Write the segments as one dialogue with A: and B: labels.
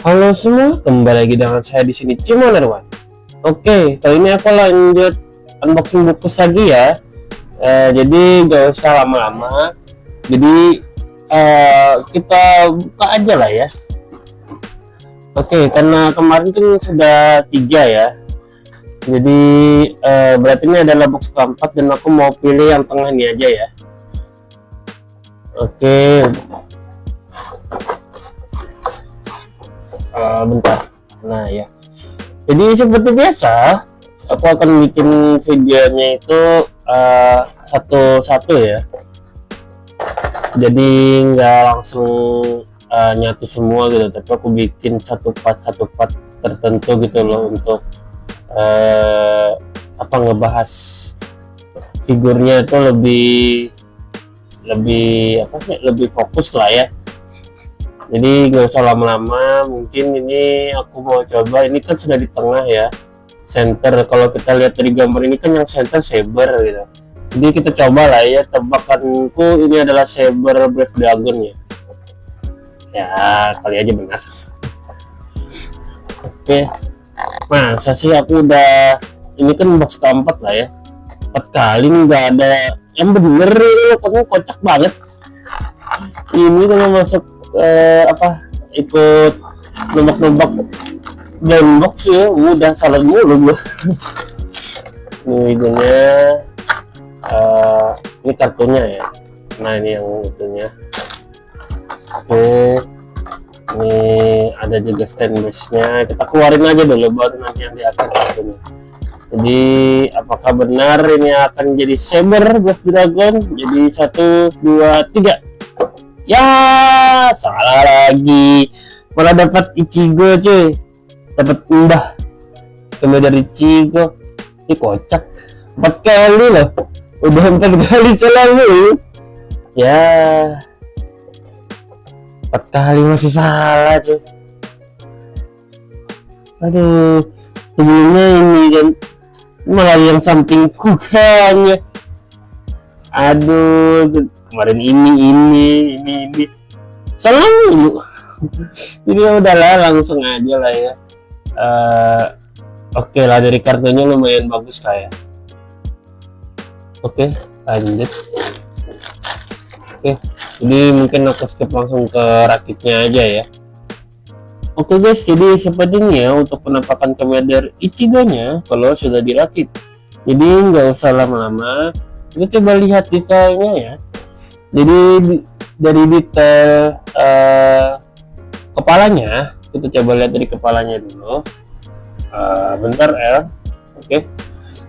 A: Halo semua, kembali lagi dengan saya di sini Cimo Nerwan. Oke, kali ini aku lanjut unboxing buku lagi ya. Jadi gak usah lama-lama. Jadi kita buka aja lah ya. Oke, karena kemarin kan sudah 3 ya. Jadi berarti ini adalah box keempat dan aku mau pilih yang tengah ini aja ya. Oke, bentar. Nah ya. Jadi seperti biasa, aku akan bikin videonya itu satu-satu ya. Jadi nggak langsung nyatu semua gitu, tapi aku bikin satu part tertentu gitu loh untuk ngebahas figurnya itu lebih fokus lah ya. Jadi nggak usah lama-lama, mungkin ini aku mau coba, ini kan sudah di tengah ya, center. Kalau kita lihat dari gambar ini kan yang center saber gitu, jadi kita coba lah ya, tebakanku ini adalah saber Brave Dragon ya. Ya kali aja benar. Oke, masa sih aku udah, ini kan box keempat lah ya, 4 kali nggak ada yang bener, ini pokoknya kocak banget. Ini kalau masuk ikut nebak-nebak blind box ya, udah salah mulu gua. Ini videonya, ini kartunya ya. Nah ini yang itunya. Oke, ini ada juga stand-base-nya, kita keluarin aja dulu baru nanti yang di akhir kartunya. Jadi apakah benar ini akan jadi saber Brave Dragon? Jadi 1, 2, 3. Ya salah lagi, malah dapat Ichigo cuy, dapat Mbah kembali dari Ichigo. Ini kocak, 4 kali loh, udah 4 kali selalu ya, 4 kali masih salah cuy. Aduh, sebelumnya ini kan malah yang samping kukannya. Aduh, kemarin ini salah mulu. Jadi ya udahlah, langsung aja lah ya. Oke lah, dari kartunya lumayan bagus lah ya. Oke, lanjut. Oke, jadi mungkin aku skip langsung ke rakitnya aja ya. Oke guys, jadi seperti ini ya untuk penampakan Commander Ichigo-nya kalau sudah dirakit. Jadi nggak usah lama-lama, kita coba lihat detailnya ya. Jadi dari detail kepalanya, kita coba lihat dari kepalanya dulu. Bentar ya. Oke.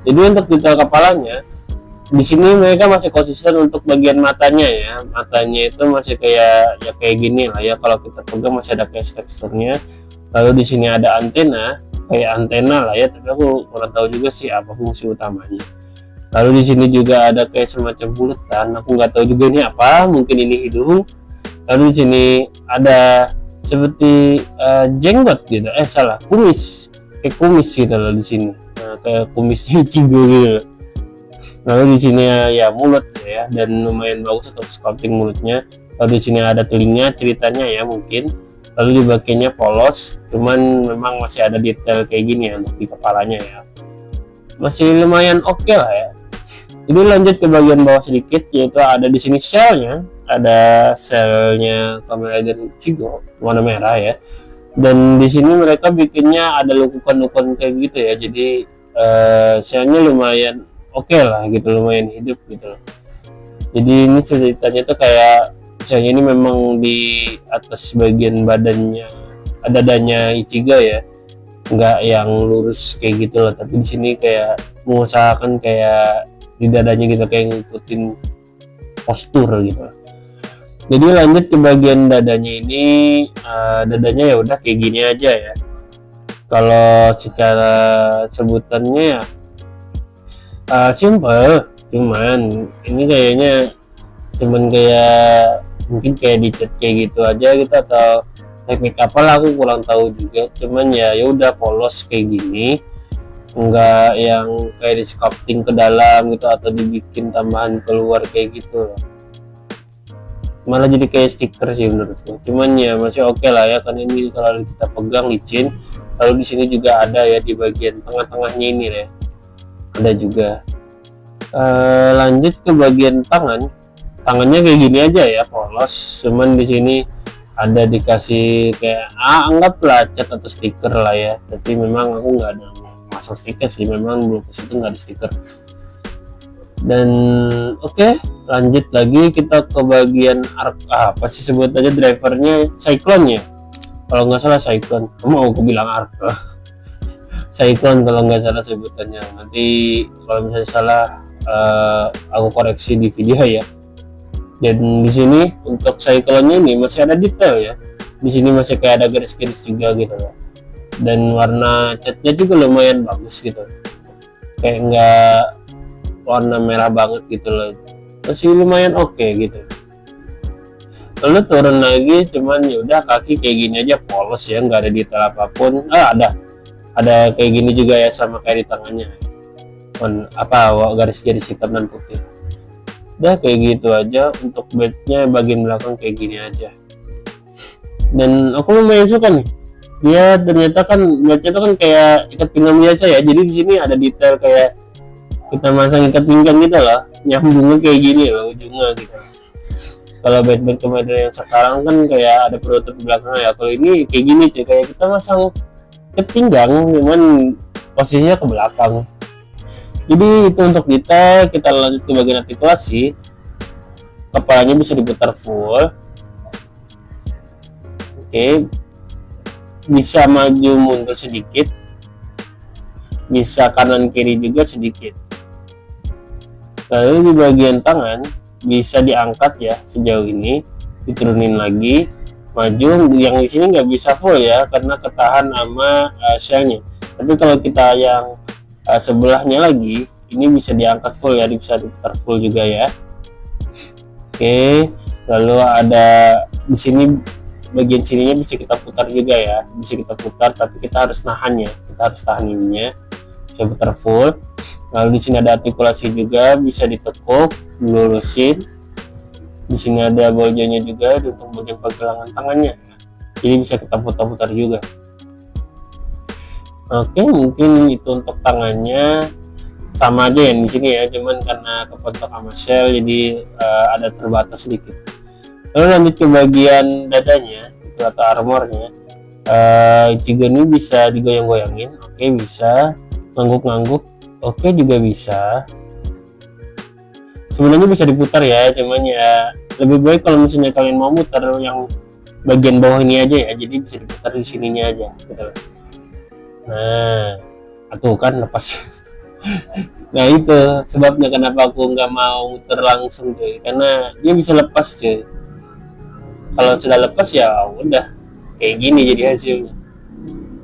A: Jadi untuk detail kepalanya, di sini mereka masih konsisten untuk bagian matanya ya. Matanya itu masih kayak gini lah ya. Kalau kita pegang masih ada kayak teksturnya. Lalu di sini ada antena, kayak antena lah ya. Tapi aku kurang tahu juga sih apa fungsi utamanya. Lalu di sini juga ada kayak semacam bulatan, aku nggak tahu juga ini apa, mungkin ini hidung. Lalu di sini ada seperti jenggot gitu, salah, kumis, kayak kumis gitu loh di sini, kayak kumis Ichigo gitu. Lalu di sini ya mulut ya, dan lumayan bagus untuk sculpting mulutnya. Lalu di sini ada telinga ceritanya ya mungkin. Lalu di bagiannya polos, cuman memang masih ada detail kayak gini ya untuk di kepalanya ya. Masih lumayan oke lah ya. Jadi lanjut ke bagian bawah sedikit, yaitu ada di sini selnya, ada selnya Kamen Rider Ichigo warna merah ya. Dan di sini mereka bikinnya ada lekukan-lekukan kayak gitu ya. Jadi selnya lumayan oke lah gitu, lumayan hidup gitu. Jadi ini ceritanya tuh kayak selnya ini memang di atas bagian badannya, dadanya Ichigo ya, nggak yang lurus kayak gitu loh. Tapi di sini kayak mengusahakan kayak di dadanya gitu, kayak ngikutin postur gitu. Jadi lanjut ke bagian dadanya ini, dadanya ya udah kayak gini aja ya. Kalau secara sebutannya ya simple, cuman ini kayaknya cuman kayak mungkin kayak dicat kayak gitu aja gitu, atau teknik apalah aku kurang tahu juga. Cuman ya udah polos kayak gini, enggak yang kayak di sculpting ke dalam gitu atau dibikin tambahan keluar kayak gitu loh. malah jadi kayak stiker sih menurutku. Cuman ya masih oke lah ya, kan ini kalau kita pegang licin. Lalu di sini juga ada ya, di bagian tengah-tengahnya ini ya ada juga. Lanjut ke bagian tangannya kayak gini aja ya, polos. Cuman di sini ada dikasih kayak anggaplah cat atau stiker lah ya, tapi memang aku nggak ada masang stiker sih, memang belum ke situ, nggak ada stiker. Dan oke, lanjut lagi kita ke bagian apa sih sebutannya, drivernya Cyclone ya kalau nggak salah, Cyclone. Kamu aku bilang arc Cyclone kalau nggak salah sebutannya. Nanti kalau misalnya salah aku koreksi di video ya. Dan di sini untuk Cyclone ini masih ada detail ya, di sini masih kayak ada garis-garis juga gitu loh. Dan warna catnya juga lumayan bagus gitu, kayak nggak warna merah banget gitu loh, masih lumayan oke gitu. Lalu turun lagi, cuman ya udah kaki kayak gini aja, polos ya, nggak ada detail apapun. Ada kayak gini juga ya, sama kayak di tangannya, garis-garis hitam dan putih. Udah kayak gitu aja. Untuk bednya bagian belakang kayak gini aja, dan aku lumayan suka nih, dia ternyata kan bednya tuh kan kayak ikat pinggang biasa ya, jadi di sini ada detail kayak kita masang ikat pinggang gitu loh, nyambungnya kayak gini loh ujungnya gitu. Kalau bed kemudian yang sekarang kan kayak ada penutup di belakang ya, kalau ini kayak gini cuy, kayak kita masang ikat pinggang cuman posisinya ke belakang. Jadi itu untuk kita lanjut ke bagian artikulasi. Kepalanya bisa diputar full, oke, bisa maju mundur sedikit, bisa kanan kiri juga sedikit. Lalu di bagian tangan bisa diangkat ya sejauh ini, diturunin lagi, maju. Yang di sini nggak bisa full ya karena ketahan sama shellnya. Tapi kalau kita yang sebelahnya lagi, ini bisa diangkat full ya, bisa diputar full juga ya. Oke, lalu ada di sini bagian sininya bisa kita putar juga ya, bisa kita putar, tapi kita harus nahan ya, kita harus tahan ininya, bisa putar full. Lalu di sini ada artikulasi juga, bisa ditekuk, dilurusin. Di sini ada boljonya juga untuk bagian pergelangan tangannya, jadi bisa kita putar-putar juga. Oke, mungkin itu untuk tangannya. Sama aja yang di sini ya, cuman karena kepentok sama shell jadi ada terbatas sedikit. Lalu lanjut ke bagian dadanya itu atau armornya. Juga ini bisa digoyang-goyangin, oke, bisa ngangguk-ngangguk, oke, juga bisa. Sebenarnya bisa diputar ya, cuman ya lebih baik kalau misalnya kalian mau muter yang bagian bawah ini aja ya, jadi bisa diputar di sininya aja gitu. Nah, tuh kan lepas. Nah itu sebabnya kenapa aku nggak mau muter langsung cuy, karena dia bisa lepas cuy. Kalau sudah lepas ya udah kayak gini jadi hasilnya,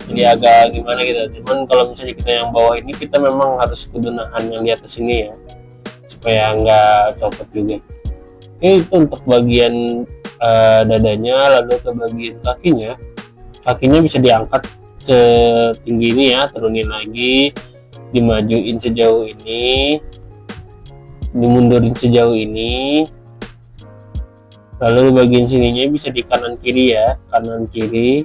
A: jadi agak gimana gitu. Cuman kalau misalnya kita yang bawah ini, kita memang harus kudu nahan yang di atas ini ya, supaya nggak copot juga. Oke, itu untuk bagian dadanya. Lalu ke bagian kakinya bisa diangkat setinggi ini ya, turunin lagi, dimajuin sejauh ini, dimundurin sejauh ini. Lalu bagian sininya bisa di kanan kiri ya, kanan kiri.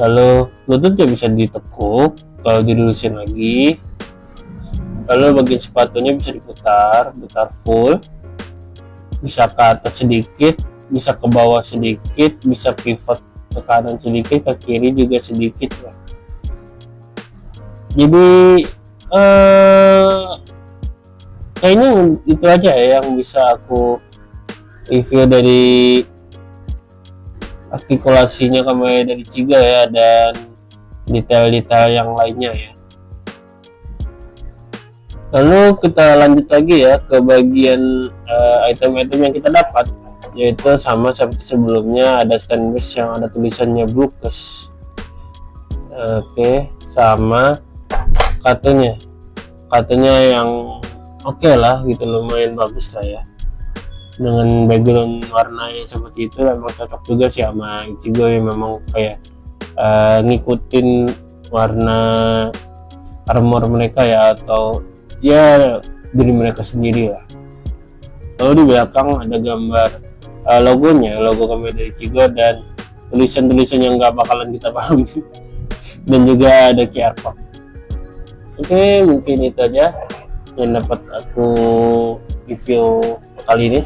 A: Lalu lututnya bisa ditekuk, kalau dilurusin lagi. Lalu bagian sepatunya bisa putar full, bisa ke atas sedikit, bisa ke bawah sedikit, bisa pivot ke kanan sedikit, ke kiri juga sedikit ya. Jadi kayaknya itu aja ya yang bisa aku review dari artikulasinya kemarin dari Ciga ya, dan detail-detail yang lainnya ya. Lalu kita lanjut lagi ya ke bagian item-item yang kita dapat, yaitu sama seperti sebelumnya, ada stainless yang ada tulisannya Bluecast. Oke, sama kartunya yang oke lah gitu, lumayan bagus lah ya, dengan background warnanya seperti itu. Memang cocok juga sih sama Ichigo yang memang kayak ngikutin warna armor mereka ya, atau ya diri mereka sendiri lah. Lalu di belakang ada gambar logonya, logo Kamen Rider Ichigo, dan tulisan-tulisan yang nggak bakalan kita pahami. Dan juga ada QR code. Oke, mungkin itu aja yang dapat aku review kali ini.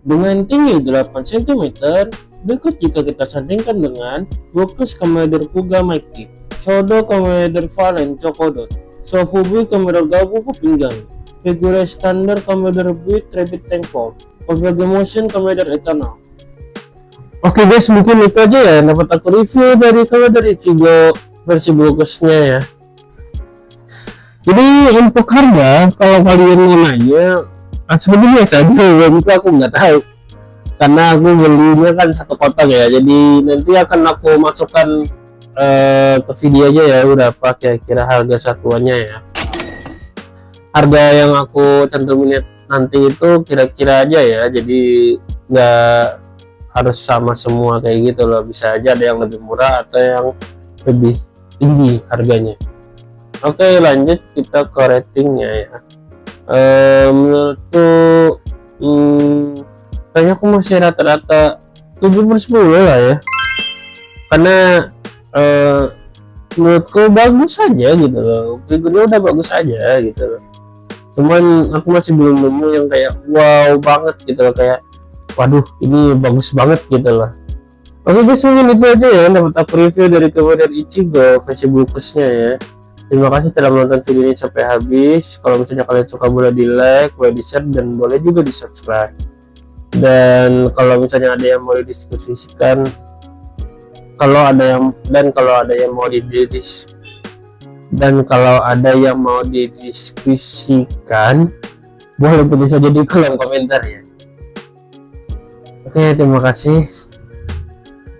A: Dengan tinggi 8 cm, berikut jika kita sandingkan dengan Bokus Kamen Rider Kuga Mighty, Shodo Kamen Rider Valen Chokodot, Sofubi Kamen Rider Gabu Pinggang, Figure Standar Kamen Rider Beat Rabbit Tankfall, Overge Motion Kamen Rider Eternal. Oke guys, mungkin itu aja ya yang dapat aku review dari Kamen Rider Ichigo versi Bokusnya ya. Jadi untuk harga, kalau kalian mau nanya, sebenarnya saja itu aku nggak tahu, karena aku belinya kan satu kotak ya, jadi nanti akan aku masukkan ke video aja ya berapa kira-kira harga satuannya ya. Harga yang aku cantumin nanti itu kira-kira aja ya, jadi nggak harus sama semua kayak gitu loh, bisa aja ada yang lebih murah atau yang lebih tinggi harganya. Oke, lanjut kita ke ratingnya ya. Menurutku kayaknya aku masih rata-rata 7/10 lah ya, karena menurutku bagus aja gitu loh, figurnya udah bagus aja gitu loh, cuman aku masih belum nemu yang kayak wow banget gitu loh, kayak waduh ini bagus banget gitu loh. Oke guys, mungkin itu aja ya dapat aku review dari Kamen Rider Ichigo versi Bokusnya ya. Terima kasih telah menonton video ini sampai habis. Kalau misalnya kalian suka, boleh di like, boleh di share, dan boleh juga di subscribe. Dan kalau misalnya ada yang mau didiskusikan, kalau ada yang mau didiskusikan, boleh tulis saja di kolom komentar ya. Oke, terima kasih.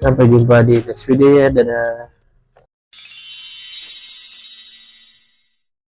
A: Sampai jumpa di next video ya. Dadah.